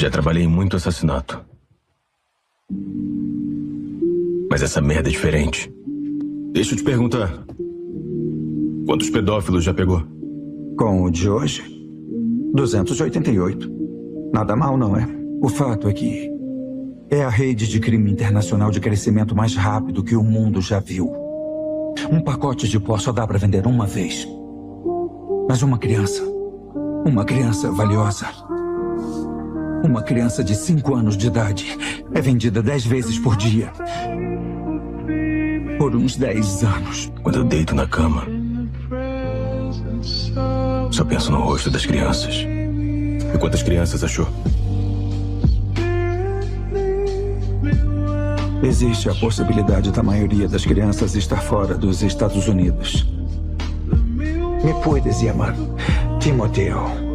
Já trabalhei em muito assassinato. Mas essa merda é diferente. Deixa eu te perguntar. Quantos pedófilos já pegou? Com o de hoje, 288. Nada mal, não é? O fato é que é a rede de crime internacional de crescimento mais rápido que o mundo já viu. Um pacote de pó só dá para vender uma vez. Mas uma criança valiosa, uma criança de 5 anos de idade é vendida 10 vezes por dia. Por uns 10 anos. Quando eu deito na cama, só penso no rosto das crianças. E quantas crianças achou? Existe a possibilidade da maioria das crianças estar fora dos Estados Unidos. Me puedes chamar Timoteo.